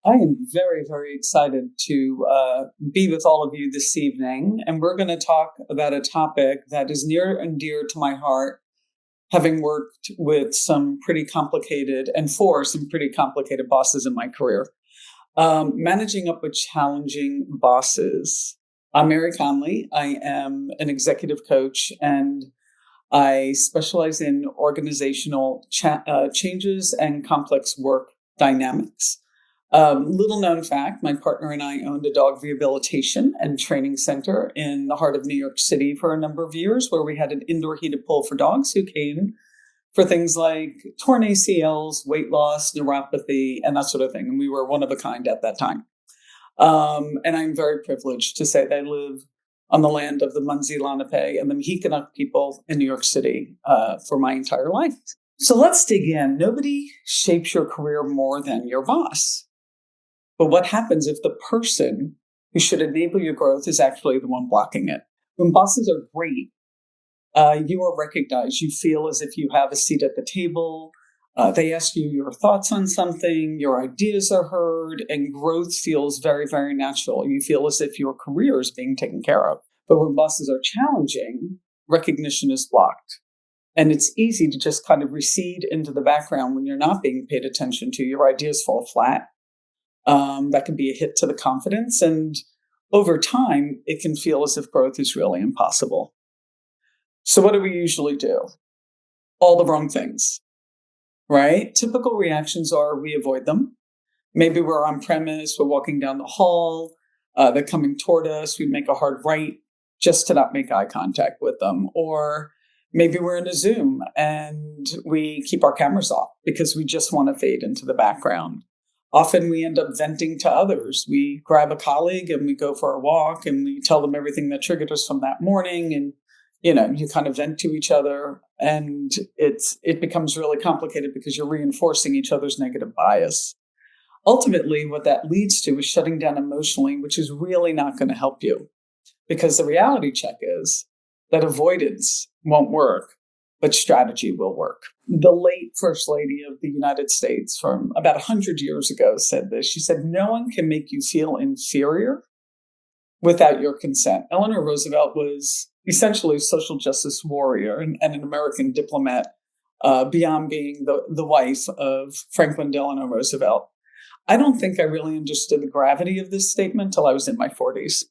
I am very, very excited to be with all of you this evening. And we're going to talk about a topic that is near and dear to my heart, having worked with some pretty complicated and for some pretty complicated bosses in my career. Managing up with challenging bosses. I'm Mary Conley. I am an executive coach and I specialize in organizational changes and complex work dynamics. Little known fact, my partner and I owned a dog rehabilitation and training center in the heart of New York City for a number of years, where we had an indoor heated pool for dogs who came for things like torn ACLs, weight loss, neuropathy, and that sort of thing. And we were one of a kind at that time. And I'm very privileged to say that I live on the land of the Munzi Lenape and the Mexican people in New York City for my entire life. So let's dig in. Nobody shapes your career more than your boss. But what happens if the person who should enable your growth is actually the one blocking it? When bosses are great, you are recognized. You feel as if you have a seat at the table. They ask you your thoughts on something, your ideas are heard, and growth feels very, very natural. You feel as if your career is being taken care of. But when bosses are challenging, recognition is blocked. And it's easy to just kind of recede into the background when you're not being paid attention to. Your ideas fall flat. That can be a hit to the confidence. And over time, it can feel as if growth is really impossible. So what do we usually do? All the wrong things, right? Typical reactions are we avoid them. Maybe we're on premise, we're walking down the hall, they're coming toward us, we make a hard right just to not make eye contact with them. Or maybe we're in a Zoom and we keep our cameras off because we just want to fade into the background. Often we end up venting to others. We grab a colleague and we go for a walk and we tell them everything that triggered us from that morning. And, you kind of vent to each other. And it becomes really complicated because you're reinforcing each other's negative bias. Ultimately, what that leads to is shutting down emotionally, which is really not going to help you. Because the reality check is that avoidance won't work, but strategy will work. The late First Lady of the United States from about 100 years ago said this. She said, "No one can make you feel inferior without your consent." Eleanor Roosevelt was essentially a social justice warrior and an American diplomat beyond being the wife of Franklin Delano Roosevelt. I don't think I really understood the gravity of this statement until I was in my 40s.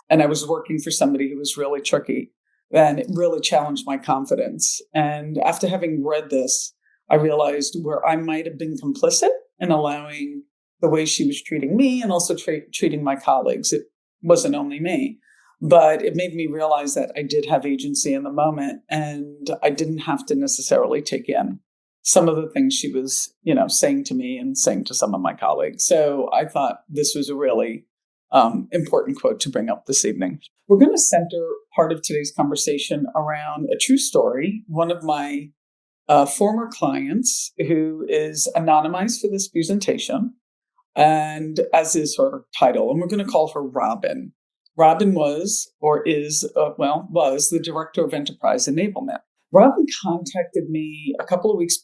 And I was working for somebody who was really tricky. And it really challenged my confidence. And after having read this, I realized where I might have been complicit in allowing the way she was treating me and also treating my colleagues. It wasn't only me, but it made me realize that I did have agency in the moment and I didn't have to necessarily take in some of the things she was, saying to me and saying to some of my colleagues. So I thought this was a really important quote to bring up this evening. We're going to center part of today's conversation around a true story. One of my former clients who is anonymized for this presentation, and as is her title, and we're going to call her Robyn. Robyn was the director of enterprise enablement. Robyn contacted me a couple of weeks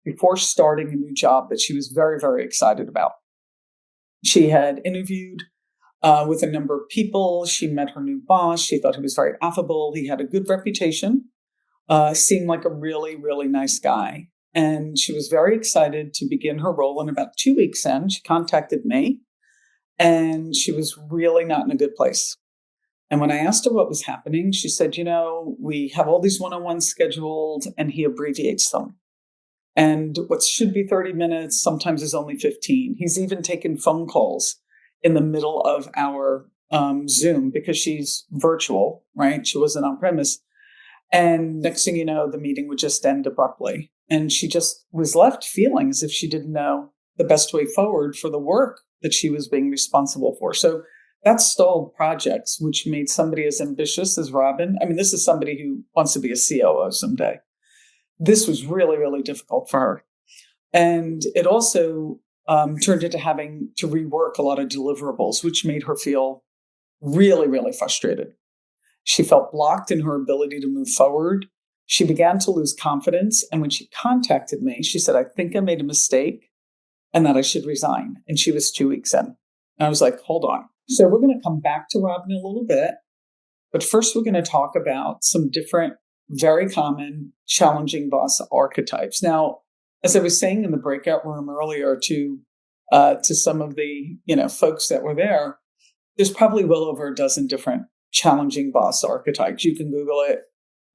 before starting a new job that she was very, very excited about. She had interviewed with a number of people. She met her new boss. She thought he was very affable. He had a good reputation, seemed like a really, really nice guy. And she was very excited to begin her role. And about 2 weeks in, she contacted me and she was really not in a good place. And when I asked her what was happening, she said, we have all these one-on-ones scheduled and he abbreviates them. And what should be 30 minutes sometimes is only 15. He's even taken phone calls in the middle of our Zoom because she's virtual, right? She wasn't on premise. And next thing you know, the meeting would just end abruptly. And she just was left feeling as if she didn't know the best way forward for the work that she was being responsible for. So that stalled projects, which made somebody as ambitious as Robyn. I mean, this is somebody who wants to be a COO someday. This was really, really difficult for her. And it also turned into having to rework a lot of deliverables, which made her feel really, really frustrated. She felt blocked in her ability to move forward. She began to lose confidence. And when she contacted me, she said, "I think I made a mistake and that I should resign. And she was 2 weeks in. And I was like, hold on. So we're going to come back to Robyn in a little bit. But first, we're going to talk about some different, very common, challenging boss archetypes. Now, as I was saying in the breakout room earlier to some of the folks that were there's probably well over a dozen different challenging boss archetypes. You can Google it.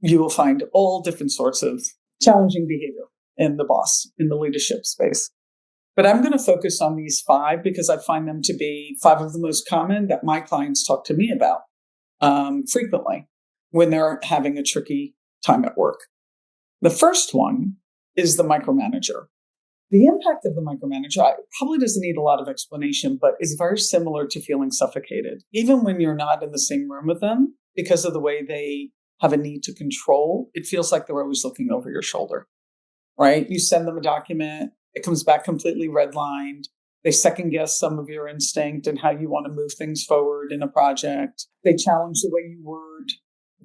You will find all different sorts of challenging behavior in the leadership space. But I'm going to focus on these 5 because I find them to be 5 of the most common that my clients talk to me about frequently when they're having a tricky time at work. The first one is the micromanager. The impact of the micromanager probably doesn't need a lot of explanation, but is very similar to feeling suffocated. Even when you're not in the same room with them, because of the way they have a need to control, it feels like they're always looking over your shoulder, right? You send them a document, it comes back completely redlined. They second guess some of your instinct and how you want to move things forward in a project. They challenge the way you word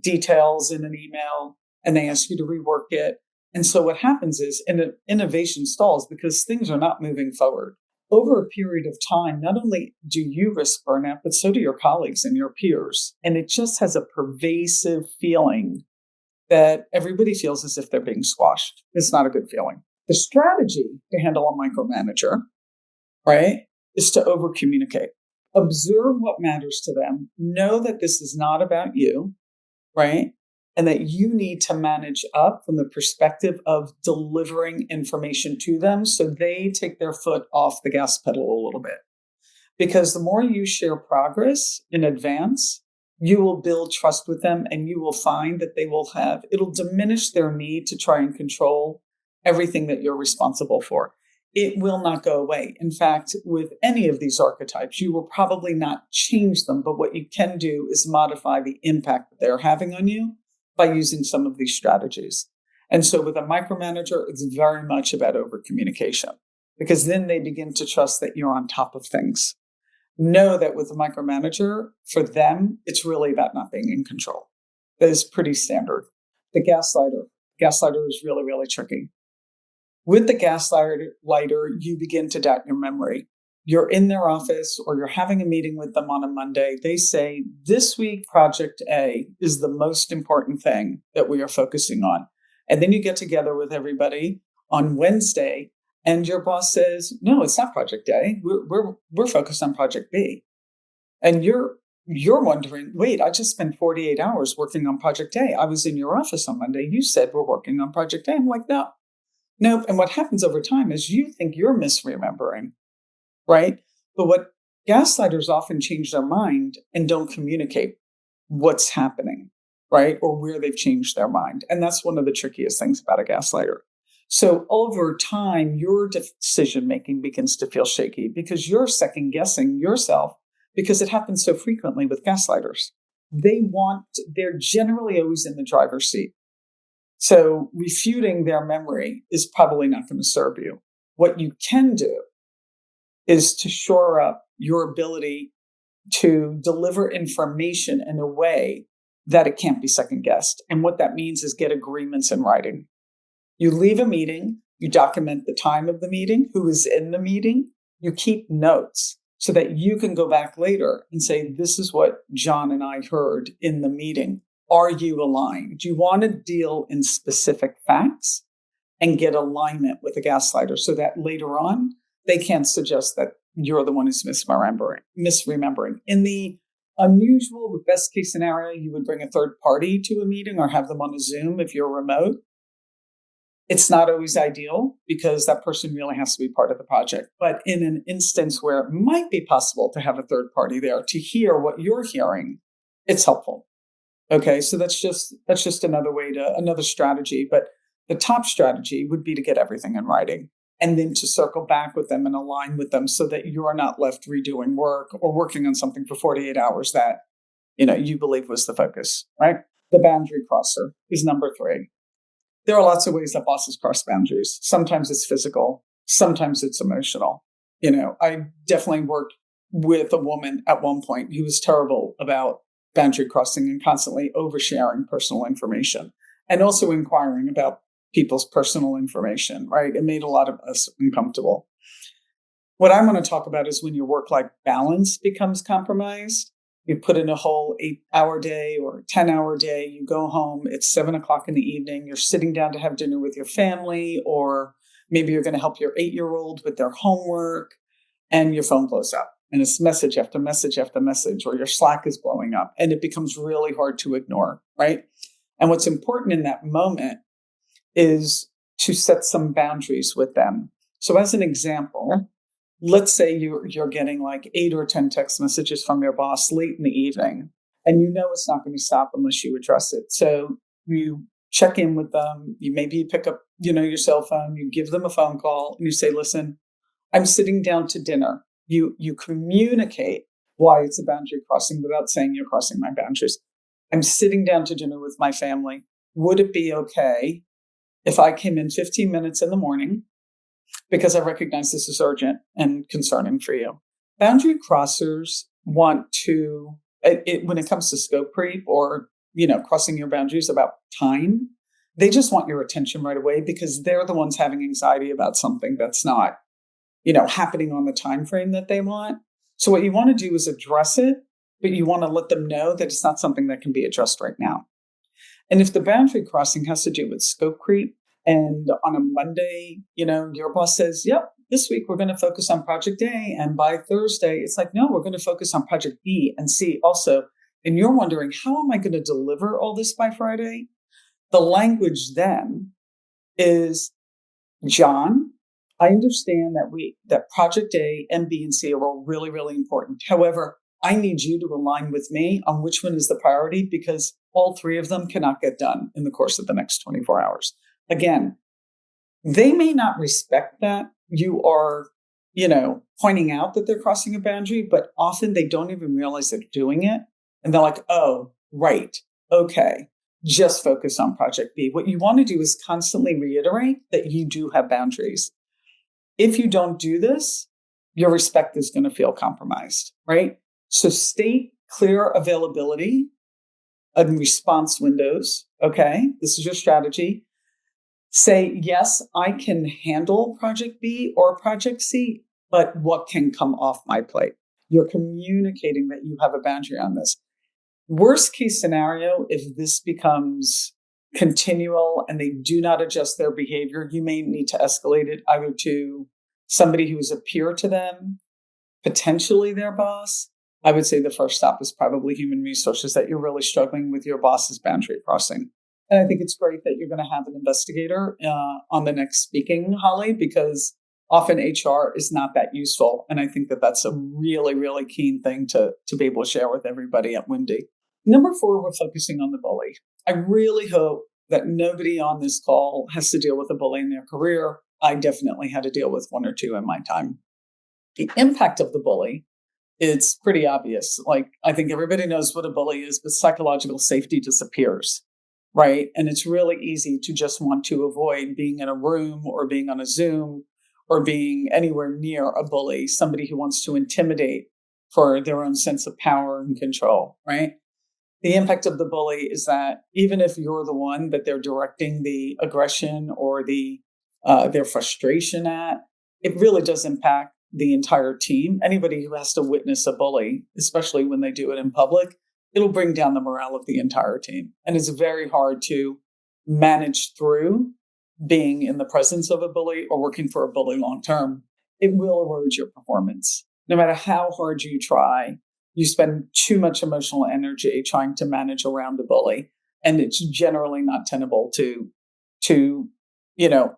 details in an email, and they ask you to rework it. And so what happens is innovation stalls because things are not moving forward. Over a period of time, not only do you risk burnout, but so do your colleagues and your peers. And it just has a pervasive feeling that everybody feels as if they're being squashed. It's not a good feeling. The strategy to handle a micromanager, right, is to over-communicate. Observe what matters to them. Know that this is not about you, right? And that you need to manage up from the perspective of delivering information to them so they take their foot off the gas pedal a little bit. Because the more you share progress in advance, you will build trust with them and you will find that it'll diminish their need to try and control everything that you're responsible for. It will not go away. In fact, with any of these archetypes, you will probably not change them, but what you can do is modify the impact that they're having on you by using some of these strategies. And so with a micromanager, it's very much about over-communication because then they begin to trust that you're on top of things. Know that with a micromanager, for them, it's really about not being in control. That is pretty standard. The gaslighter is really, really tricky. With the gaslighter, you begin to doubt your memory. You're in their office or you're having a meeting with them on a Monday. They say, this week, project A is the most important thing that we are focusing on. And then you get together with everybody on Wednesday and your boss says, no, it's not project A. We're focused on project B. And you're wondering, wait, I just spent 48 hours working on project A. I was in your office on Monday. You said we're working on project A. I'm like, no. Nope. And what happens over time is you think you're misremembering, right? But what gaslighters often change their mind and don't communicate what's happening, right? Or where they've changed their mind. And that's one of the trickiest things about a gaslighter. So over time, your decision-making begins to feel shaky because you're second-guessing yourself because it happens so frequently with gaslighters. They're generally always in the driver's seat. So refuting their memory is probably not going to serve you. What you can do is to shore up your ability to deliver information in a way that it can't be second guessed. And what that means is get agreements in writing. You leave a meeting, you document the time of the meeting, who is in the meeting, you keep notes so that you can go back later and say, this is what John and I heard in the meeting. Are you aligned? Do you want to deal in specific facts and get alignment with the gaslighter so that later on they can't suggest that you're the one who's misremembering? In the unusual, the best case scenario, you would bring a third party to a meeting or have them on a Zoom if you're remote. It's not always ideal because that person really has to be part of the project. But in an instance where it might be possible to have a third party there to hear what you're hearing, it's helpful. Okay, so that's just another strategy. But the top strategy would be to get everything in writing and then to circle back with them and align with them so that you're not left redoing work or working on something for 48 hours that, you believe was the focus, right? The boundary crosser is number 3. There are lots of ways that bosses cross boundaries. Sometimes it's physical. Sometimes it's emotional. I definitely worked with a woman at one point who was terrible about boundary crossing and constantly oversharing personal information and also inquiring about people's personal information, right? It made a lot of us uncomfortable. What I'm going to talk about is when your work-life balance becomes compromised. You put in a whole 8-hour day or 10-hour day, you go home, it's 7 o'clock in the evening, you're sitting down to have dinner with your family, or maybe you're going to help your 8-year-old with their homework, and your phone blows up and it's message after message after message, or your Slack is blowing up and it becomes really hard to ignore, right? And what's important in that moment is to set some boundaries with them. So as an example, let's say you're getting like 8 or 10 text messages from your boss late in the evening, and you know it's not going to stop unless you address it. So you check in with them. You maybe pick up, your cell phone. You give them a phone call, and you say, "Listen, I'm sitting down to dinner." You communicate why it's a boundary crossing without saying you're crossing my boundaries. "I'm sitting down to dinner with my family. Would it be okay if I came in 15 minutes in the morning? Because I recognize this is urgent and concerning for you." Boundary crossers want to, when it comes to scope creep or, crossing your boundaries about time, they just want your attention right away because they're the ones having anxiety about something that's not, happening on the time frame that they want. So what you want to do is address it, but you want to let them know that it's not something that can be addressed right now. And if the boundary crossing has to do with scope creep, and on a Monday, your boss says, "Yep, this week we're going to focus on project A." And by Thursday, it's like, "No, we're going to focus on project B and C also." And you're wondering, how am I going to deliver all this by Friday? The language then is, "John, I understand that project A and B and C are all really, really important. However, I need you to align with me on which one is the priority because all three of them cannot get done in the course of the next 24 hours. Again, they may not respect that you are, pointing out that they're crossing a boundary, but often they don't even realize they're doing it. And they're like, "Oh, right. Okay. Just focus on project B." What you want to do is constantly reiterate that you do have boundaries. If you don't do this, your respect is going to feel compromised, right? So state clear availability and response windows. Okay. This is your strategy. Say, "Yes, I can handle project B or project C, but what can come off my plate?" You're communicating that you have a boundary on this. Worst case scenario, if this becomes continual and they do not adjust their behavior, you may need to escalate it either to somebody who is a peer to them, potentially their boss. I would say the first stop is probably human resources, that you're really struggling with your boss's boundary crossing. And I think it's great that you're going to have an investigator on the next speaking, Holly, because often HR is not that useful. And I think that that's a really, really keen thing to be able to share with everybody at WIMDI. Number 4, we're focusing on the bully. I really hope that nobody on this call has to deal with a bully in their career. I definitely had to deal with 1 or 2 in my time. The impact of the bully, it's pretty obvious. Like, I think everybody knows what a bully is, but psychological safety disappears, right? And it's really easy to just want to avoid being in a room or being on a Zoom or being anywhere near a bully, somebody who wants to intimidate for their own sense of power and control, right? The impact of the bully is that even if you're the one that they're directing the aggression or their frustration at, it really does impact the entire team. Anybody who has to witness a bully, especially when they do it in public, it'll bring down the morale of the entire team. And it's very hard to manage through being in the presence of a bully or working for a bully long term. It will erode your performance. No matter how hard you try, you spend too much emotional energy trying to manage around a bully. And it's generally not tenable to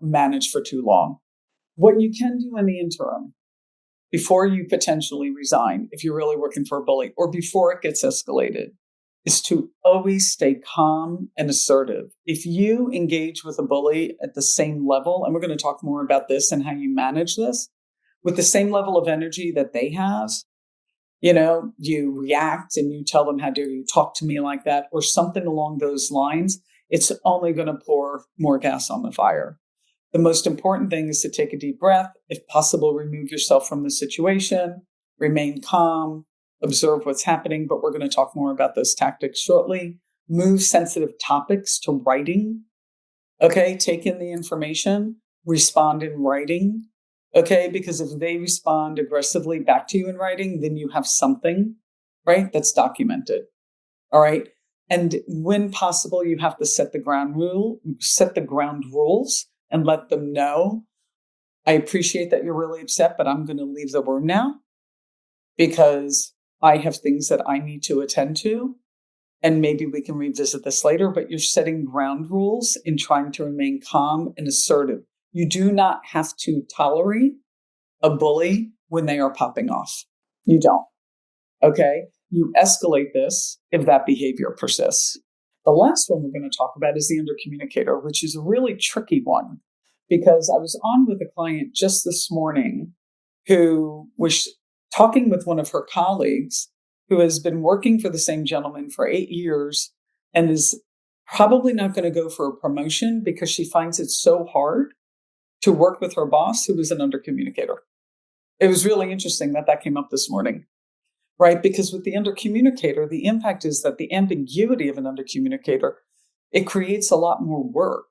manage for too long. What you can do in the interim, before you potentially resign, if you're really working for a bully, or before it gets escalated, is to always stay calm and assertive. If you engage with a bully at the same level, and we're going to talk more about this and how you manage this, with the same level of energy that they have, you react and you tell them, "How dare you talk to me like that?" or something along those lines, it's only going to pour more gas on the fire. The most important thing is to take a deep breath. If possible, remove yourself from the situation, remain calm, observe what's happening, but we're going to talk more about those tactics shortly. Move sensitive topics to writing. Okay, take in the information, respond in writing. Okay, because if they respond aggressively back to you in writing, then you have something, right, that's documented. All right. And when possible, you have to set the ground rules and let them know, I appreciate that you're really upset, but I'm going to leave the room now because I have things that I need to attend to. And maybe we can revisit this later, but you're setting ground rules in trying to remain calm and assertive. You do not have to tolerate a bully when they are popping off. You don't. Okay. You escalate this if that behavior persists. The last one we're going to talk about is the under-communicator, which is a really tricky one because I was on with a client just this morning who was talking with one of her colleagues who has been working for the same gentleman for 8 years and is probably not going to go for a promotion because she finds it so hard to work with her boss who is an under-communicator. It was really interesting that came up this morning. Right? Because with the under-communicator, the impact is that the ambiguity of an under-communicator, it creates a lot more work.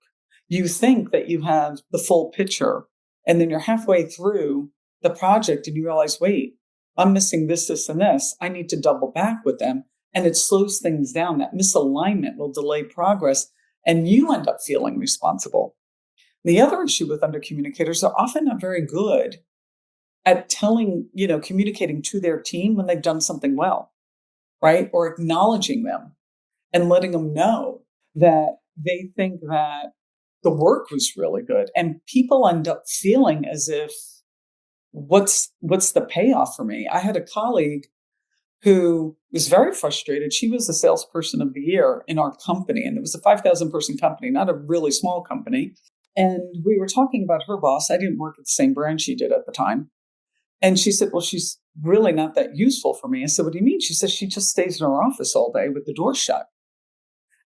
You think that you have the full picture, and then you're halfway through the project and you realize, wait, I'm missing this, this, and this. I need to double back with them. And it slows things down. That misalignment will delay progress, and you end up feeling responsible. The other issue with under-communicators, they're often not very good at communicating to their team when they've done something well, right? Or acknowledging them and letting them know that they think that the work was really good. And people end up feeling as if, what's the payoff for me? I had a colleague who was very frustrated. She was the salesperson of the year in our company. And it was a 5,000 person company, not a really small company. And we were talking about her boss. I didn't work at the same brand she did at the time. And she said, well, she's really not that useful for me. I said, what do you mean? She says she just stays in her office all day with the door shut.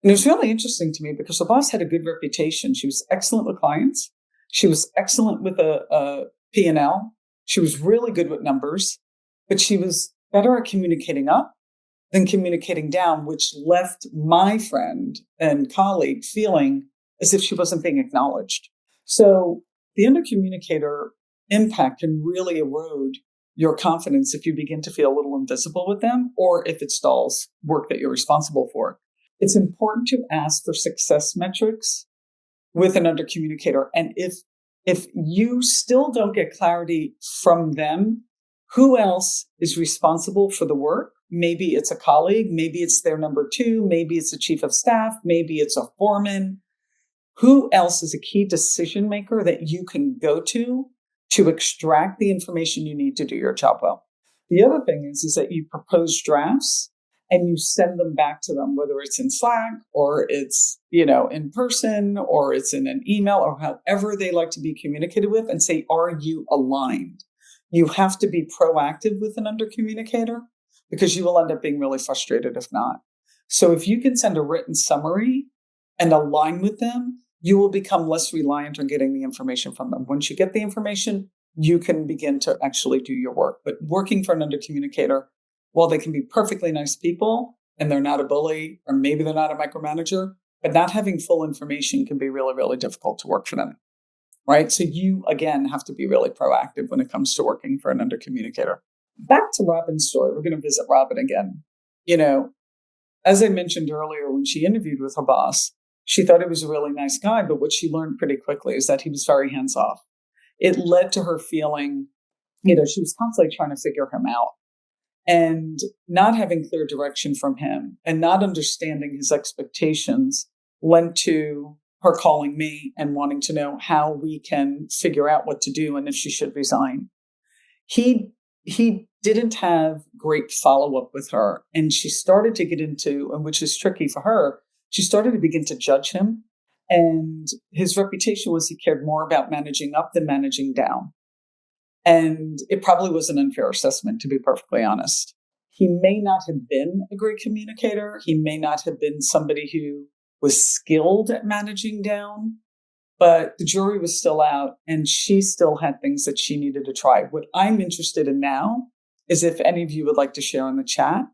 And it was really interesting to me because her boss had a good reputation. She was excellent with clients. She was excellent with a P&L. She was really good with numbers, but she was better at communicating up than communicating down, which left my friend and colleague feeling as if she wasn't being acknowledged. So the under-communicator impact can really erode your confidence if you begin to feel a little invisible with them or if it stalls work that you're responsible for. It's important to ask for success metrics with an under-communicator. And if you still don't get clarity from them, who else is responsible for the work? Maybe it's a colleague, maybe it's their number two, maybe it's a chief of staff, maybe it's a foreman. Who else is a key decision maker that you can go to extract the information you need to do your job well? The other thing is that you propose drafts and you send them back to them, whether it's in Slack or it's, in person or it's in an email or however they like to be communicated with, and say, are you aligned? You have to be proactive with an under-communicator because you will end up being really frustrated if not. So if you can send a written summary and align with them, you will become less reliant on getting the information from them. Once you get the information, you can begin to actually do your work. But working for an under-communicator, while they can be perfectly nice people and they're not a bully, or maybe they're not a micromanager, but not having full information can be really, really difficult to work for them, right? So you, again, have to be really proactive when it comes to working for an under-communicator. Back to Robyn's story. We're going to visit Robyn again. As I mentioned earlier, when she interviewed with her boss, she thought he was a really nice guy, but what she learned pretty quickly is that he was very hands-off. It led to her feeling, she was constantly trying to figure him out and not having clear direction from him and not understanding his expectations led to her calling me and wanting to know how we can figure out what to do and if she should resign. He didn't have great follow-up with her, and she started to get into, and which is tricky for her, she started to begin to judge him, and his reputation was he cared more about managing up than managing down. And it probably was an unfair assessment, to be perfectly honest. He may not have been a great communicator. He may not have been somebody who was skilled at managing down, but the jury was still out and she still had things that she needed to try. What I'm interested in now is if any of you would like to share in the chat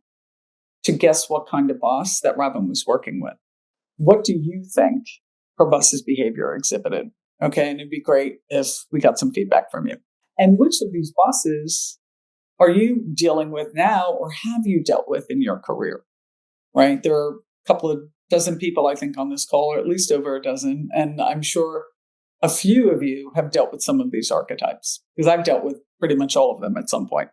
to guess what kind of boss that Robyn was working with. What do you think her boss's behavior exhibited? Okay, and it'd be great if we got some feedback from you. And which of these bosses are you dealing with now or have you dealt with in your career, right? There are a couple of dozen people, I think, on this call, or at least over a dozen. And I'm sure a few of you have dealt with some of these archetypes because I've dealt with pretty much all of them at some point.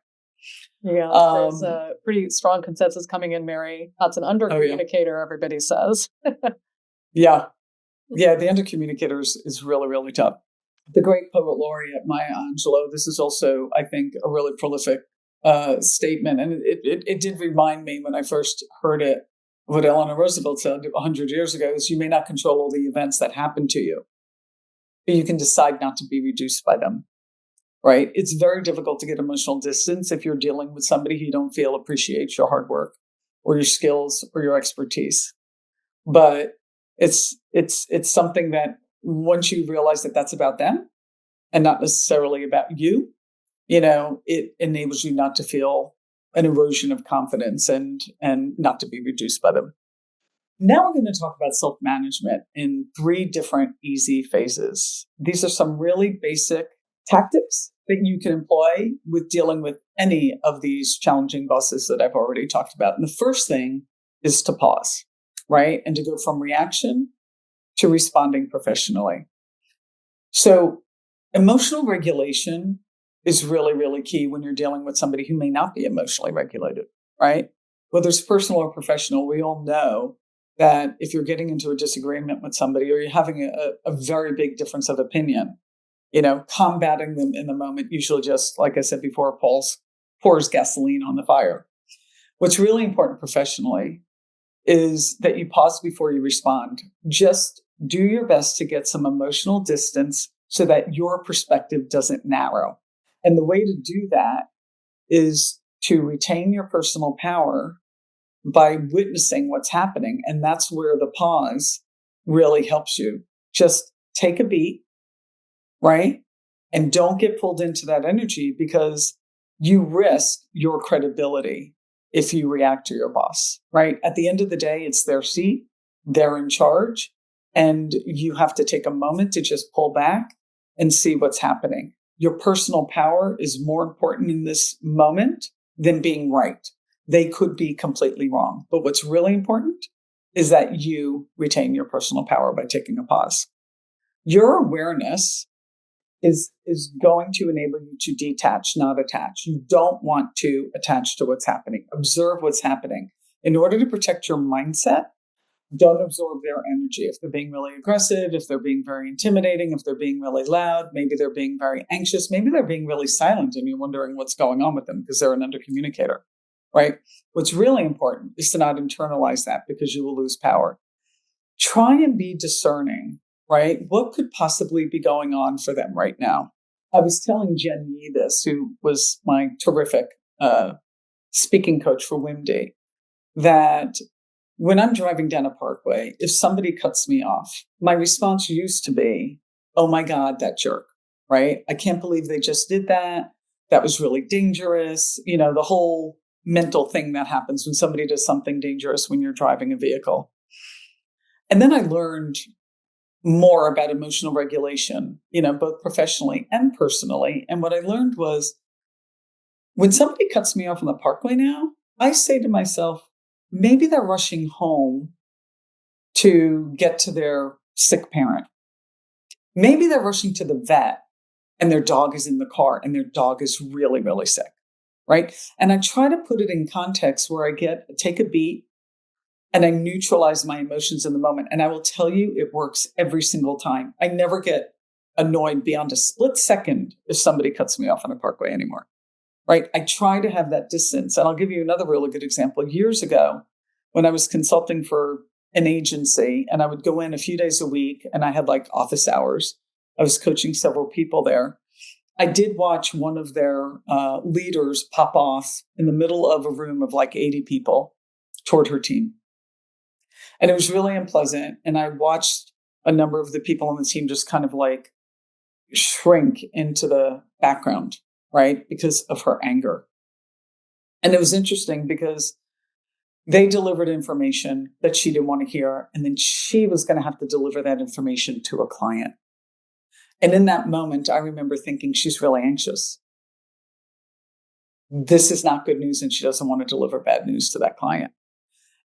Yeah, there's a pretty strong consensus coming in, Mary. That's an under-communicator, everybody says. Yeah. The under-communicator is really, really tough. The great poet laureate, Maya Angelou, this is also, I think, a really prolific statement. And it did remind me when I first heard it, what Eleanor Roosevelt said 100 years ago is, you may not control all the events that happen to you, but you can decide not to be reduced by them, right? It's very difficult to get emotional distance if you're dealing with somebody who you don't feel appreciates your hard work or your skills or your expertise. But it's something that once you realize that that's about them and not necessarily about you, it enables you not to feel an erosion of confidence and not to be reduced by them. Now we're going to talk about self-management in 3 different easy phases. These are some really basic tactics that you can employ with dealing with any of these challenging bosses that I've already talked about. And the first thing is to pause, right? And to go from reaction to responding professionally. So emotional regulation is really, really key when you're dealing with somebody who may not be emotionally regulated, right? Whether it's personal or professional, we all know that if you're getting into a disagreement with somebody or you're having a very big difference of opinion, combating them in the moment usually just, like I said before, pours gasoline on the fire. What's really important professionally is that you pause before you respond. Just do your best to get some emotional distance so that your perspective doesn't narrow. And the way to do that is to retain your personal power by witnessing what's happening. And that's where the pause really helps you. Just take a beat, right? And don't get pulled into that energy because you risk your credibility if you react to your boss, right? At the end of the day, it's their seat, they're in charge, and you have to take a moment to just pull back and see what's happening. Your personal power is more important in this moment than being right. They could be completely wrong. But what's really important is that you retain your personal power by taking a pause. Your awareness is going to enable you to detach, not attach. You don't want to attach to what's happening. Observe what's happening. In order to protect your mindset, don't absorb their energy. If they're being really aggressive, if they're being very intimidating, if they're being really loud, maybe they're being very anxious, maybe they're being really silent and you're wondering what's going on with them because they're an under-communicator, right? What's really important is to not internalize that because you will lose power. Try and be discerning, right? What could possibly be going on for them right now? I was telling Jen Yee this, who was my terrific speaking coach for WIMDI, that when I'm driving down a parkway, if somebody cuts me off, my response used to be, oh my God, that jerk, right? I can't believe they just did that. That was really dangerous. The whole mental thing that happens when somebody does something dangerous when you're driving a vehicle. And then I learned more about emotional regulation, both professionally and personally. And what I learned was when somebody cuts me off on the parkway now, I say to myself, maybe they're rushing home to get to their sick parent. Maybe they're rushing to the vet and their dog is in the car and their dog is really, really sick, right? And I try to put it in context where I take a beat and I neutralize my emotions in the moment. And I will tell you, it works every single time. I never get annoyed beyond a split second if somebody cuts me off on a parkway anymore. Right? I try to have that distance. And I'll give you another really good example. Years ago, when I was consulting for an agency and I would go in a few days a week and I had like office hours, I was coaching several people there. I did watch one of their leaders pop off in the middle of a room of like 80 people toward her team. And it was really unpleasant. And I watched a number of the people on the team just kind of like shrink into the background, right? Because of her anger. And it was interesting because they delivered information that she didn't want to hear. And then she was going to have to deliver that information to a client. And in that moment, I remember thinking, she's really anxious. This is not good news, and she doesn't want to deliver bad news to that client.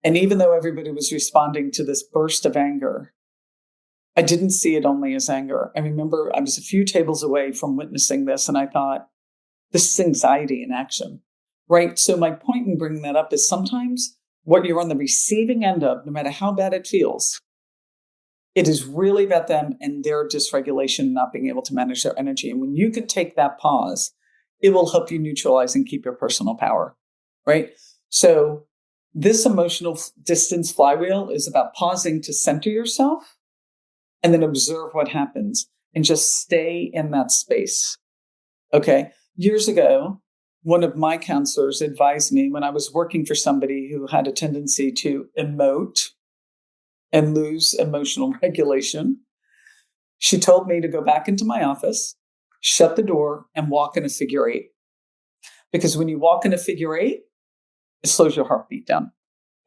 And even though everybody was responding to this burst of anger, I didn't see it only as anger. I remember I was a few tables away from witnessing this, and I thought, this is anxiety in action, right? So my point in bringing that up is sometimes what you're on the receiving end of, no matter how bad it feels, it is really about them and their dysregulation, not being able to manage their energy. And when you can take that pause, it will help you neutralize and keep your personal power, right? So this emotional distance flywheel is about pausing to center yourself and then observe what happens and just stay in that space. Okay. Years ago, one of my counselors advised me when I was working for somebody who had a tendency to emote and lose emotional regulation. She told me to go back into my office, shut the door, and walk in a figure eight. Because when you walk in a figure eight, it slows your heartbeat down.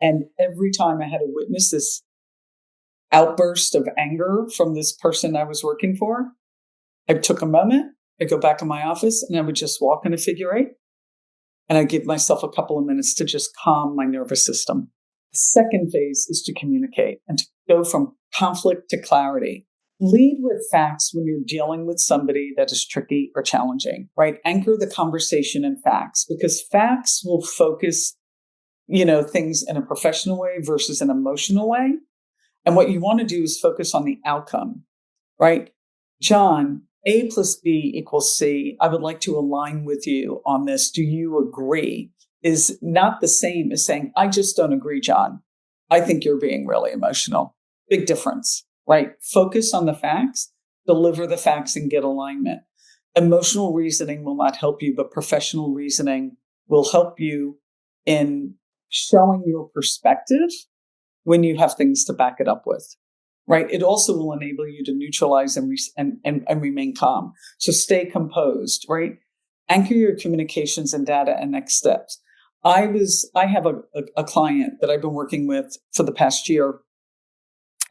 And every time I had to witness this outburst of anger from this person I was working for, I took a moment, I'd go back in my office, and I would just walk in a figure eight. And I'd give myself a couple of minutes to just calm my nervous system. The second phase is to communicate and to go from conflict to clarity. Lead with facts when you're dealing with somebody that is tricky or challenging, right? Anchor the conversation in facts, because facts will focus, things in a professional way versus an emotional way. And what you want to do is focus on the outcome, right? John, A plus B equals C. I would like to align with you on this. Do you agree? Is not the same as saying, I just don't agree, John. I think you're being really emotional. Big difference, right? Focus on the facts, deliver the facts, and get alignment. Emotional reasoning will not help you, but professional reasoning will help you in showing your perspective when you have things to back it up with, right? It also will enable you to neutralize and remain calm. So stay composed, right? Anchor your communications and data and next steps. I have a client that I've been working with for the past year,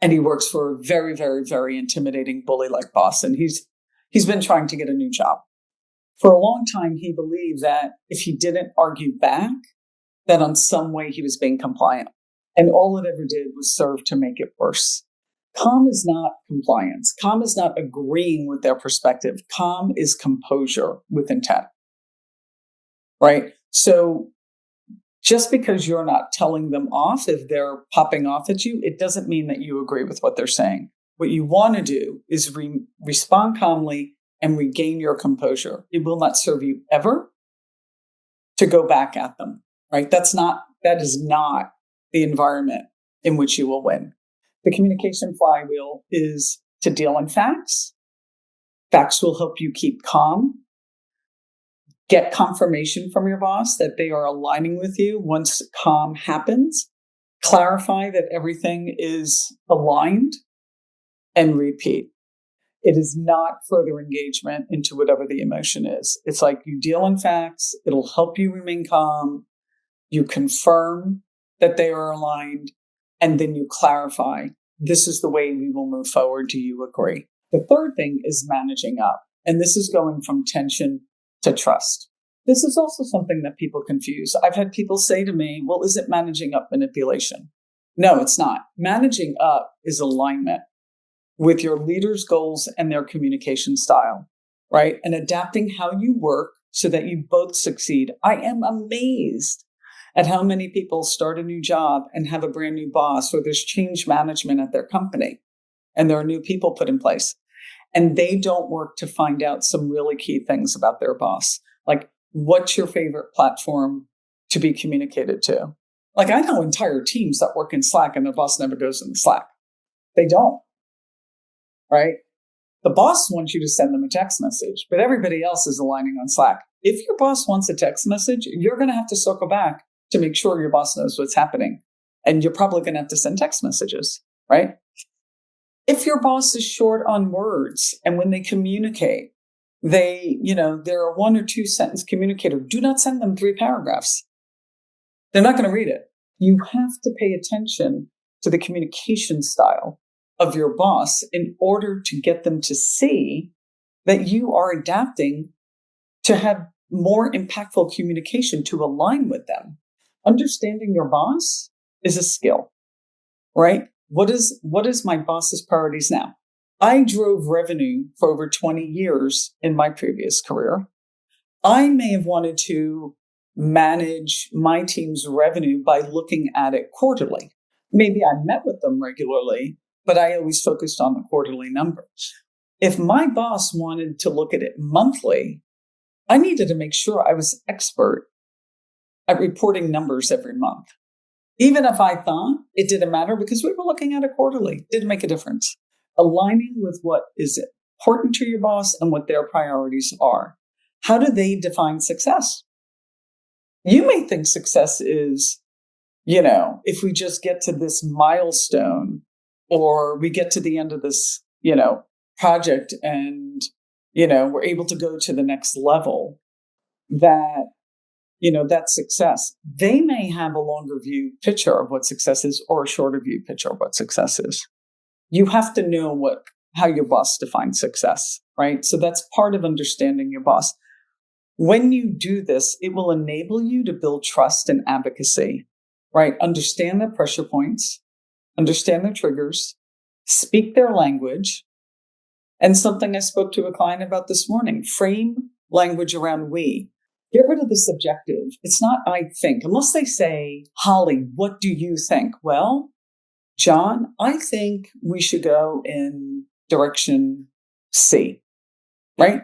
and he works for a very, very, very intimidating bully-like boss. And he's been trying to get a new job. For a long time, he believed that if he didn't argue back, that on some way he was being compliant. And all it ever did was serve to make it worse. Calm is not compliance. Calm is not agreeing with their perspective. Calm is composure with intent, right? So just because you're not telling them off if they're popping off at you, it doesn't mean that you agree with what they're saying. What you want to do is respond calmly and regain your composure. It will not serve you ever to go back at them, right? That is not the environment in which you will win. The communication flywheel is to deal in facts. Facts will help you keep calm. Get confirmation from your boss that they are aligning with you once calm happens. Clarify that everything is aligned and repeat. It is not further engagement into whatever the emotion is. It's like you deal in facts. It'll help you remain calm. You confirm that they are aligned, and then you clarify, this is the way we will move forward. Do you agree? The third thing is managing up. And this is going from tension to trust. This is also something that people confuse. I've had people say to me, well, is it managing up manipulation? No, it's not. Managing up is alignment with your leader's goals and their communication style, right? And adapting how you work so that you both succeed. I am amazed at how many people start a new job and have a brand new boss, or there's change management at their company and there are new people put in place. And they don't work to find out some really key things about their boss. Like, what's your favorite platform to be communicated to? Like, I know entire teams that work in Slack and their boss never goes in Slack. They don't, right? The boss wants you to send them a text message, but everybody else is aligning on Slack. If your boss wants a text message, you're going to have to circle back to make sure your boss knows what's happening. And you're probably going to have to send text messages, right? If your boss is short on words and when they communicate, they're a 1 or 2 sentence communicator, do not send them 3 paragraphs. They're not going to read it. You have to pay attention to the communication style of your boss in order to get them to see that you are adapting to have more impactful communication to align with them. Understanding your boss is a skill, right? What is my boss's priorities now? I drove revenue for over 20 years in my previous career. I may have wanted to manage my team's revenue by looking at it quarterly. Maybe I met with them regularly, but I always focused on the quarterly numbers. If my boss wanted to look at it monthly, I needed to make sure I was expert at reporting numbers every month. Even if I thought it didn't matter because we were looking at it quarterly, didn't make a difference. Aligning with what is important to your boss and what their priorities are. How do they define success? You may think success is, if we just get to this milestone or we get to the end of this, project and, we're able to go to the next level, that's success. They may have a longer view picture of what success is or a shorter view picture of what success is. You have to know how your boss defines success, right? So that's part of understanding your boss. When you do this, it will enable you to build trust and advocacy, right? Understand their pressure points, understand their triggers, speak their language. And something I spoke to a client about this morning, frame language around we. Get rid of the subjective. It's not I think. Unless they say, Holly, what do you think? Well, John, I think we should go in direction C, right?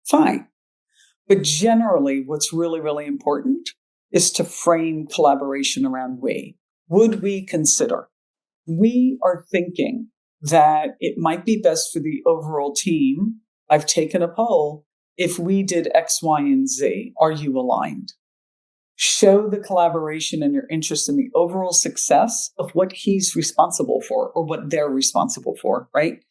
Fine. But generally, what's really, really important is to frame collaboration around we. Would we consider? We are thinking that it might be best for the overall team. I've taken a poll. If we did X, Y, and Z, are you aligned? Show the collaboration and your interest in the overall success of what he's responsible for or what they're responsible for, right?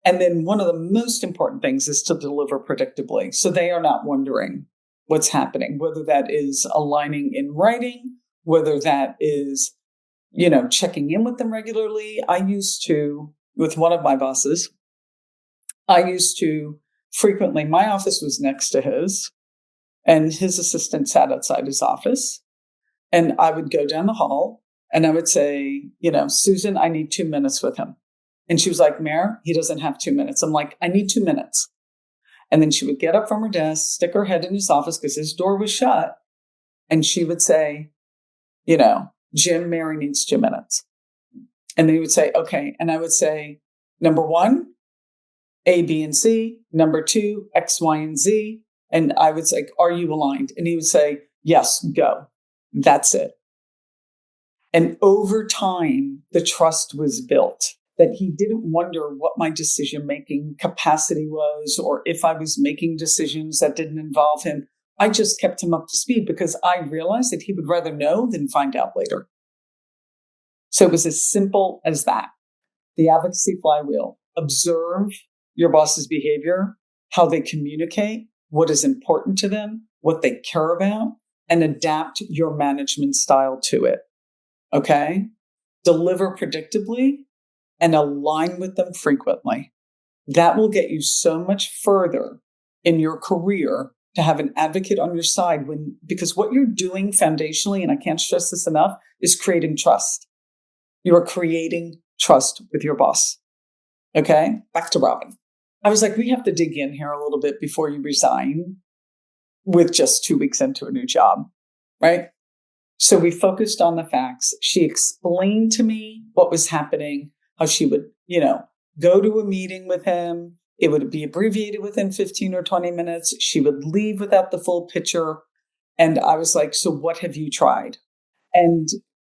And then one of the most important things is to deliver predictably. So they are not wondering what's happening, whether that is aligning in writing, whether that is, checking in with them regularly. With one of my bosses, frequently, my office was next to his, and his assistant sat outside his office. And I would go down the hall and I would say, Susan, I need 2 minutes with him. And she was like, Mayor, he doesn't have 2 minutes. I'm like, I need 2 minutes. And then she would get up from her desk, stick her head in his office because his door was shut. And she would say, Jim, Mary needs 2 minutes. And they would say, okay. And I would say, number 1, A, B, and C. Number 2, X, Y, and Z. And I would say, are you aligned? And he would say, yes, go. That's it. And over time, the trust was built that he didn't wonder what my decision-making capacity was or if I was making decisions that didn't involve him. I just kept him up to speed because I realized that he would rather know than find out later. So it was as simple as that. The Advocacy Flywheel. Observe your boss's behavior, how they communicate, what is important to them, what they care about, and adapt your management style to it. Okay? Deliver predictably and align with them frequently. That will get you so much further in your career to have an advocate on your side because what you're doing foundationally, and I can't stress this enough, is creating trust. You are creating trust with your boss. Okay? Back to Robyn. I was like, we have to dig in here a little bit before you resign with just 2 weeks into a new job, right? So we focused on the facts. She explained to me what was happening, how she would, go to a meeting with him. It would be abbreviated within 15 or 20 minutes. She would leave without the full picture. And I was like, so what have you tried? And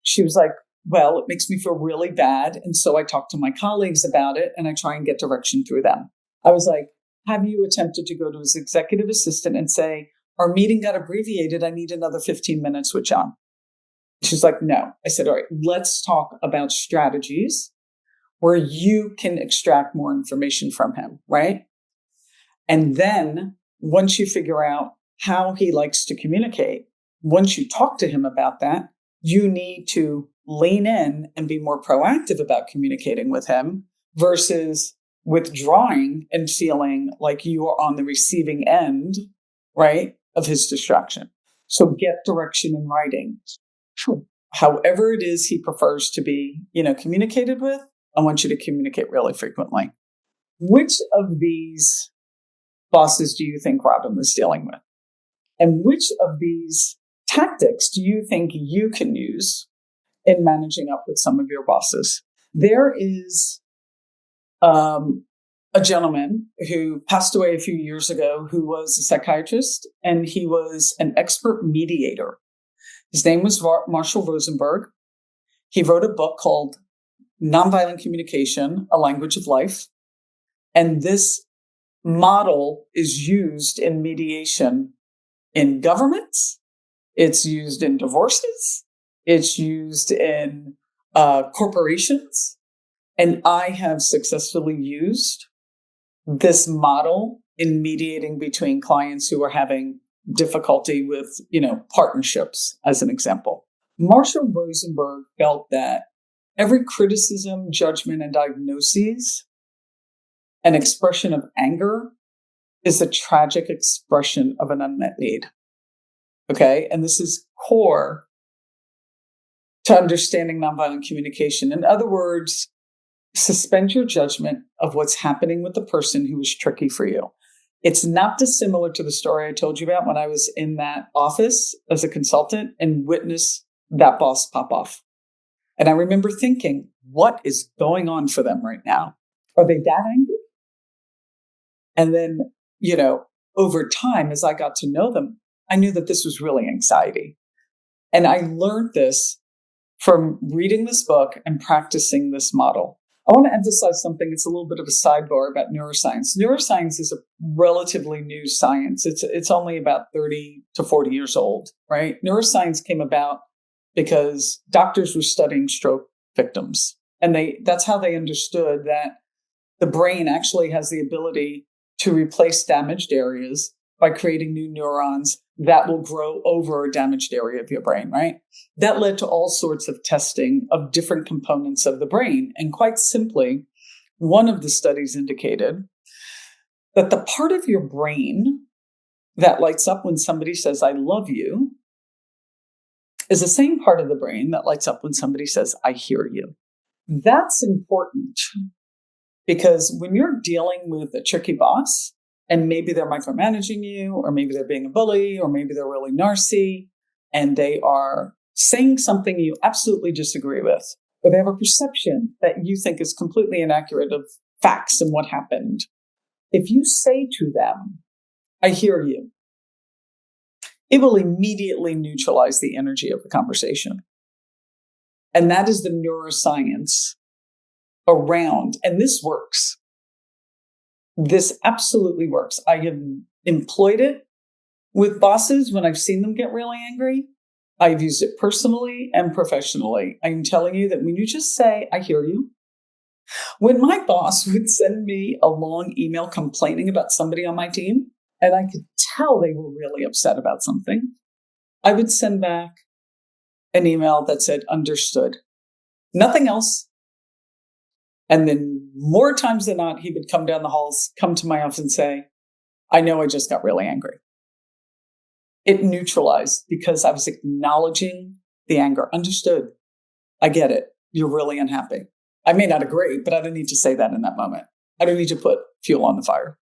she was like, well, it makes me feel really bad. And so I talk to my colleagues about it and I try and get direction through them. I was like, have you attempted to go to his executive assistant and say, our meeting got abbreviated. I need another 15 minutes with John. She's like, no. I said, all right, let's talk about strategies where you can extract more information from him, right? And then once you figure out how he likes to communicate, once you talk to him about that, you need to lean in and be more proactive about communicating with him versus withdrawing and feeling like you are on the receiving end, right, of his distraction. So get direction in writing. However it is he prefers to be, communicated with, I want you to communicate really frequently. Which of these bosses do you think Robyn was dealing with? And which of these tactics do you think you can use in managing up with some of your bosses? There is a gentleman who passed away a few years ago who was a psychiatrist, and he was an expert mediator. His name was Marshall Rosenberg. He wrote a book called Nonviolent Communication, A Language of Life. And this model is used in mediation in governments. It's used in divorces. It's used in corporations. And I have successfully used this model in mediating between clients who are having difficulty with, partnerships, as an example. Marshall Rosenberg felt that every criticism, judgment, and diagnosis, an expression of anger, is a tragic expression of an unmet need. Okay? And this is core to understanding nonviolent communication. In other words, suspend your judgment of what's happening with the person who is tricky for you. It's not dissimilar to the story I told you about when I was in that office as a consultant and witnessed that boss pop off. And I remember thinking, what is going on for them right now? Are they that angry? And then, over time, as I got to know them, I knew that this was really anxiety. And I learned this from reading this book and practicing this model. I want to emphasize something. It's a little bit of a sidebar about neuroscience. Neuroscience is a relatively new science. It's only about 30 to 40 years old, right? Neuroscience came about because doctors were studying stroke victims. And that's how they understood that the brain actually has the ability to replace damaged areas by creating new neurons that will grow over a damaged area of your brain, right? That led to all sorts of testing of different components of the brain. And quite simply, one of the studies indicated that the part of your brain that lights up when somebody says, I love you, is the same part of the brain that lights up when somebody says, I hear you. That's important because when you're dealing with a tricky boss, and maybe they're micromanaging you, or maybe they're being a bully, or maybe they're really narcy, and they are saying something you absolutely disagree with, or they have a perception that you think is completely inaccurate of facts and what happened. If you say to them, I hear you, it will immediately neutralize the energy of the conversation. And that is the neuroscience around, and this works. This absolutely works. I have employed it with bosses when I've seen them get really angry. I've used it personally and professionally. I'm telling you that when you just say, I hear you. When my boss would send me a long email complaining about somebody on my team, and I could tell they were really upset about something, I would send back an email that said, understood. Nothing else. And then more times than not, he would come down the halls, come to my office and say, I know I just got really angry. It neutralized because I was acknowledging the anger. Understood. I get it. You're really unhappy. I may not agree, but I don't need to say that in that moment. I don't need to put fuel on the fire,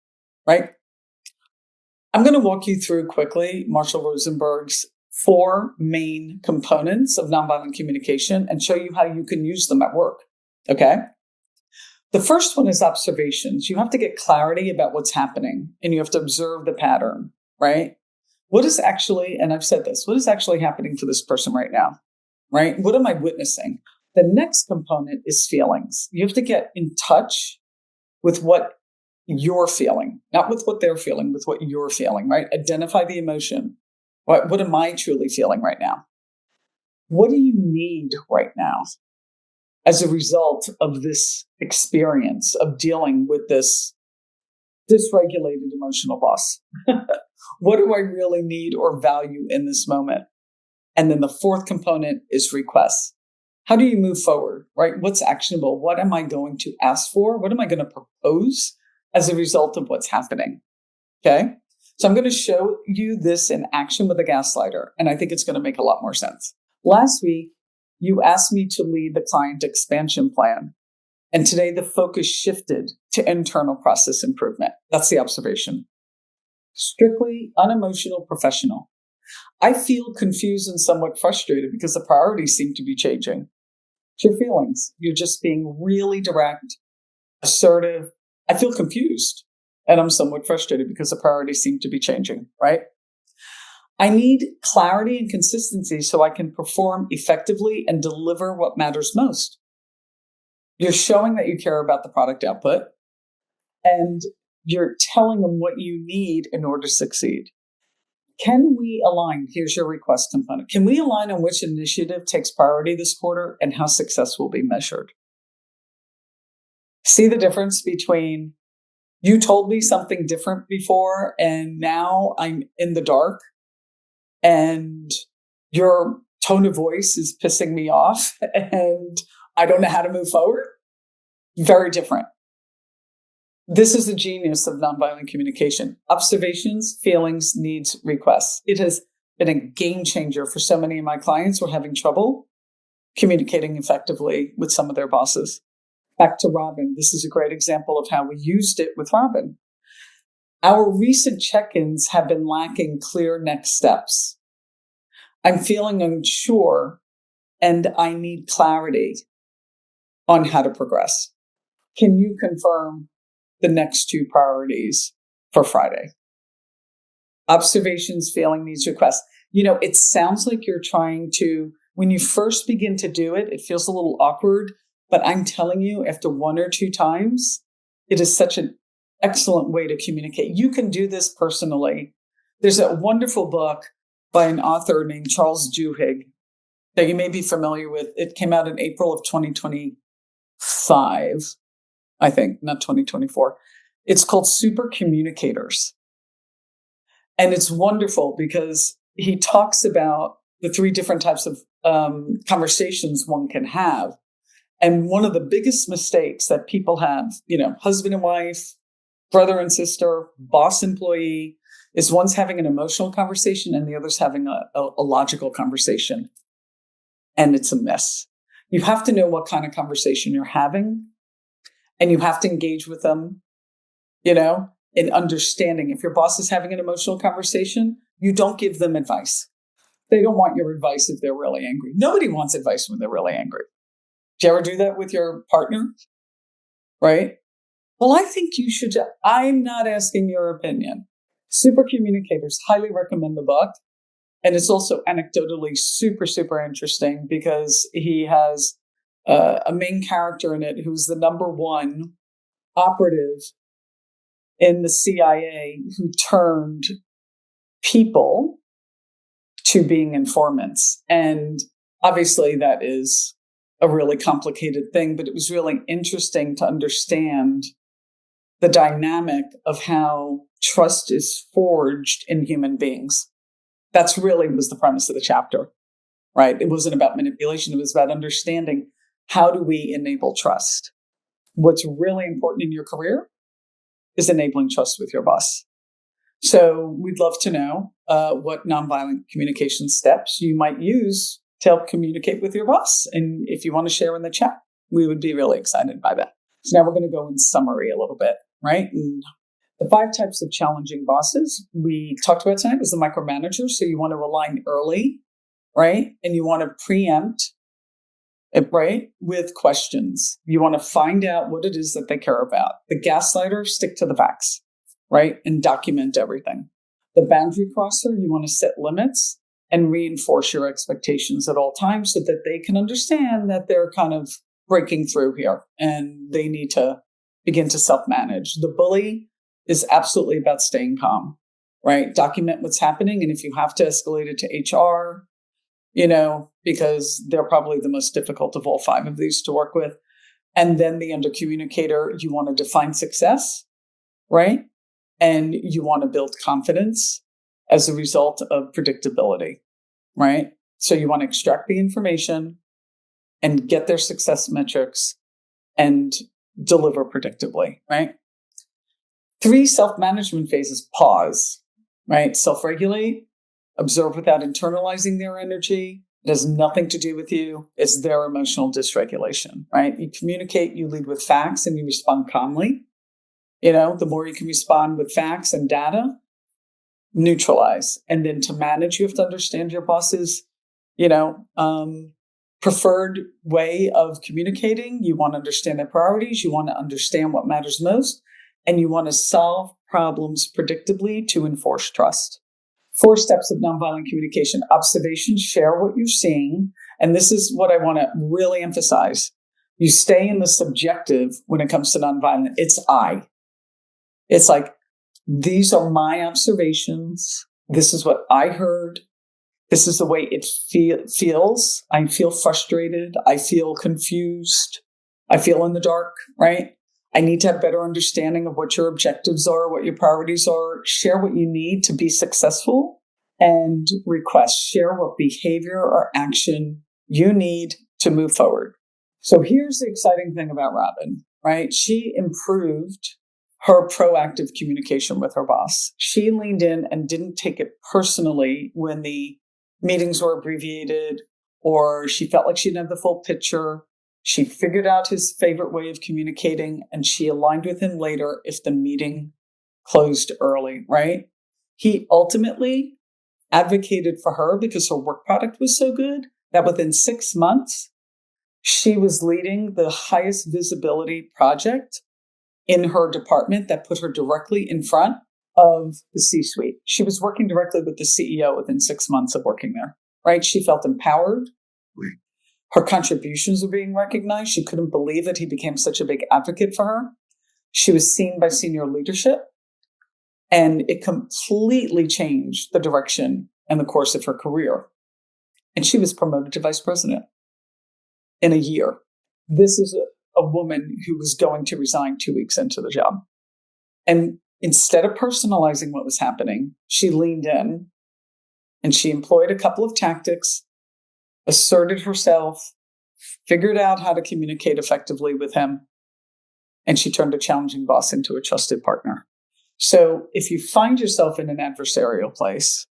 right? I'm going to walk you through quickly Marshall Rosenberg's 4 main components of nonviolent communication and show you how you can use them at work, okay? The first one is observations. You have to get clarity about what's happening and you have to observe the pattern, right? What is actually, and I've said this, what is actually happening for this person right now, right? What am I witnessing? The next component is feelings. You have to get in touch with what you're feeling, not with what they're feeling, with what you're feeling, right? Identify the emotion. What am I truly feeling right now? What do you need right now as a result of this experience of dealing with this dysregulated emotional boss? What do I really need or value in this moment? And then the fourth component is requests. How do you move forward, right? What's actionable? What am I going to ask for? What am I going to propose as a result of what's happening? Okay. So I'm going to show you this in action with a gaslighter, and I think it's going to make a lot more sense. Last week, you asked me to lead the client expansion plan. And today the focus shifted to internal process improvement. That's the observation. Strictly unemotional professional. I feel confused and somewhat frustrated because the priorities seem to be changing. It's your feelings. You're just being really direct, assertive. I feel confused and I'm somewhat frustrated because the priorities seem to be changing, right? I need clarity and consistency so I can perform effectively and deliver what matters most. You're showing that you care about the product output and you're telling them what you need in order to succeed. Can we align? Here's your request component. Can we align on which initiative takes priority this quarter and how success will be measured? See the difference between you told me something different before and now I'm in the dark and your tone of voice is pissing me off and I don't know how to move forward? Very different. This is the genius of nonviolent communication. Observations, feelings, needs, requests. It has been a game changer for so many of my clients who are having trouble communicating effectively with some of their bosses. Back to Robyn. This is a great example of how we used it with Robyn. Our recent check-ins have been lacking clear next steps. I'm feeling unsure and I need clarity on how to progress. Can you confirm the next two priorities for Friday? Observations, feeling, needs, requests. It sounds like you're trying to, when you first begin to do it, it feels a little awkward, but I'm telling you, after one or two times, it is such an excellent way to communicate. You can do this personally. There's a wonderful book by an author named Charles Duhigg that you may be familiar with. It came out in April of 2025. I think, not 2024. It's called Super Communicators. And it's wonderful because he talks about the three different types of conversations one can have. And one of the biggest mistakes that people have, husband and wife, brother and sister, boss employee, is one's having an emotional conversation and the other's having a logical conversation. And it's a mess. You have to know what kind of conversation you're having. And you have to engage with them, in understanding. If your boss is having an emotional conversation, you don't give them advice. They don't want your advice if they're really angry. Nobody wants advice when they're really angry. Do you ever do that with your partner? Right? Well, I think you should. I'm not asking your opinion. Super Communicators, highly recommend the book. And it's also anecdotally super, super interesting because he has a main character in it who's the number one operative in the CIA who turned people to being informants. And obviously that is a really complicated thing, but it was really interesting to understand the dynamic of how trust is forged in human beings. That's really was the premise of the chapter, right? It wasn't about manipulation. It was about understanding how do we enable trust. What's really important in your career is enabling trust with your boss. So we'd love to know what nonviolent communication steps you might use to help communicate with your boss. And if you want to share in the chat, we would be really excited by that. So now we're going to go in summary a little bit, right? And the 5 types of challenging bosses we talked about tonight was the micromanager. So you want to align early, right? And you want to preempt it, right? With questions. You want to find out what it is that they care about. The gaslighter, stick to the facts, right? And document everything. The boundary crosser, you want to set limits and reinforce your expectations at all times so that they can understand that they're kind of breaking through here and they need to begin to self-manage. The bully is absolutely about staying calm, right? Document what's happening. And if you have to escalate it to HR, because they're probably the most difficult of all 5 of these to work with. And then the Under-Communicator, you want to define success, right? And you want to build confidence as a result of predictability, right? So you want to extract the information and get their success metrics and deliver predictably, right? 3 self-management phases: pause, right? Self-regulate, observe without internalizing their energy. It has nothing to do with you. It's their emotional dysregulation, right? You communicate, you lead with facts, and you respond calmly. The more you can respond with facts and data, neutralize. And then to manage, you have to understand your boss's, preferred way of communicating. You want to understand their priorities. You want to understand what matters most. And you want to solve problems predictably to enforce trust. 4 steps of nonviolent communication: observation, share what you're seeing. And this is what I want to really emphasize. You stay in the subjective when it comes to nonviolent. It's I. It's like, these are my observations. This is what I heard. This is the way it feels. I feel frustrated. I feel confused. I feel in the dark, right? I need to have better understanding of what your objectives are, what your priorities are. Share what you need to be successful, and request. Share what behavior or action you need to move forward. So here's the exciting thing about Robyn, right? She improved her proactive communication with her boss. She leaned in and didn't take it personally when the meetings were abbreviated or she felt like she didn't have the full picture. She figured out his favorite way of communicating, and she aligned with him later if the meeting closed early, right? He ultimately advocated for her because her work product was so good that within 6 months, she was leading the highest visibility project in her department that put her directly in front of the C-suite. She was working directly with the CEO within 6 months of working there, right? She felt empowered. Her contributions were being recognized. She couldn't believe that he became such a big advocate for her. She was seen by senior leadership, and it completely changed the direction and the course of her career. And she was promoted to vice president in a year. This is a woman who was going to resign 2 weeks into the job. And instead of personalizing what was happening, she leaned in and she employed a couple of tactics, asserted herself, figured out how to communicate effectively with him, and she turned a challenging boss into a trusted partner. So if you find yourself in an adversarial place,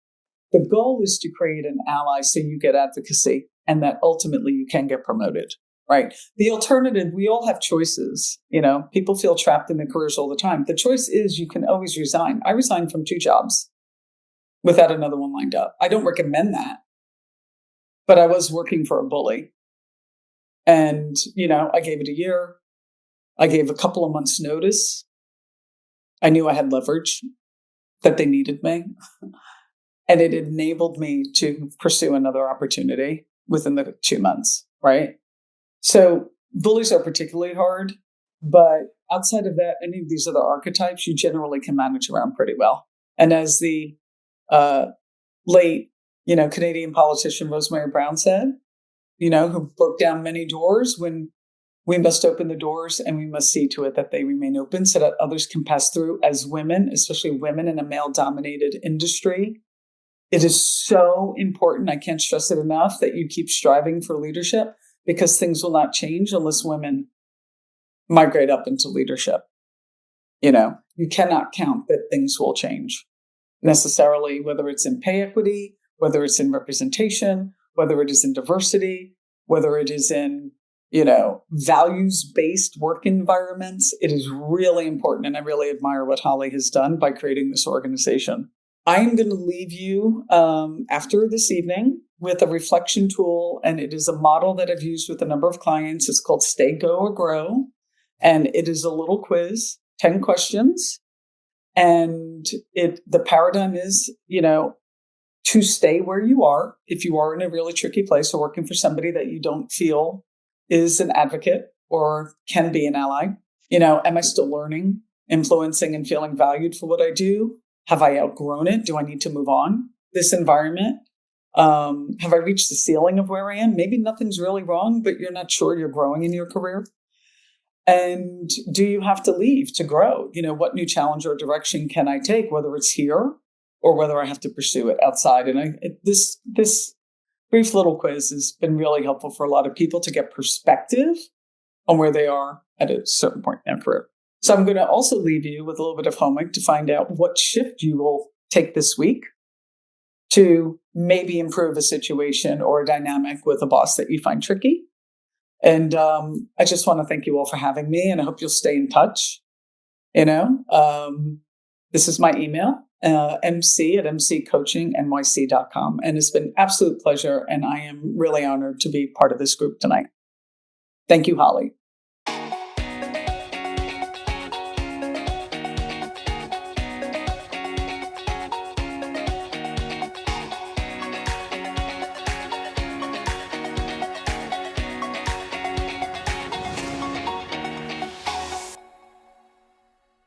the goal is to create an ally so you get advocacy and that ultimately you can get promoted, right? The alternative, we all have choices. People feel trapped in their careers all the time. The choice is you can always resign. I resigned from 2 jobs without another one lined up. I don't recommend that. But I was working for a bully. And, I gave it a year. I gave a couple of months' notice. I knew I had leverage, that they needed me. And it enabled me to pursue another opportunity within the 2 months, right? So bullies are particularly hard. But outside of that, any of these other archetypes, you generally can manage around pretty well. And as the late Canadian politician Rosemary Brown said, who broke down many doors, when we must open the doors and we must see to it that they remain open so that others can pass through as women, especially women in a male-dominated industry. It is so important. I can't stress it enough that you keep striving for leadership because things will not change unless women migrate up into leadership. You cannot count that things will change necessarily, whether it's in pay equity, whether it's in representation, whether it is in diversity, whether it is in, values-based work environments. It is really important. And I really admire what Holly has done by creating this organization. I am going to leave you after this evening with a reflection tool. And it is a model that I've used with a number of clients. It's called Stay, Go, or Grow. And it is a little quiz, 10 questions. And the paradigm is, to stay where you are. If you are in a really tricky place or working for somebody that you don't feel is an advocate or can be an ally, am I still learning, influencing, and feeling valued for what I do? Have I outgrown it? Do I need to move on? This environment, have I reached the ceiling of where I am? Maybe nothing's really wrong, but you're not sure you're growing in your career. And do you have to leave to grow? What new challenge or direction can I take, whether it's here or whether I have to pursue it outside? And this brief little quiz has been really helpful for a lot of people to get perspective on where they are at a certain point in their career. So I'm going to also leave you with a little bit of homework to find out what shift you will take this week to maybe improve a situation or a dynamic with a boss that you find tricky. And I just want to thank you all for having me, and I hope you'll stay in touch. This is my email, mc@mccoachingnyc.com. And it's been an absolute pleasure, and I am really honored to be part of this group tonight. Thank you, Holly.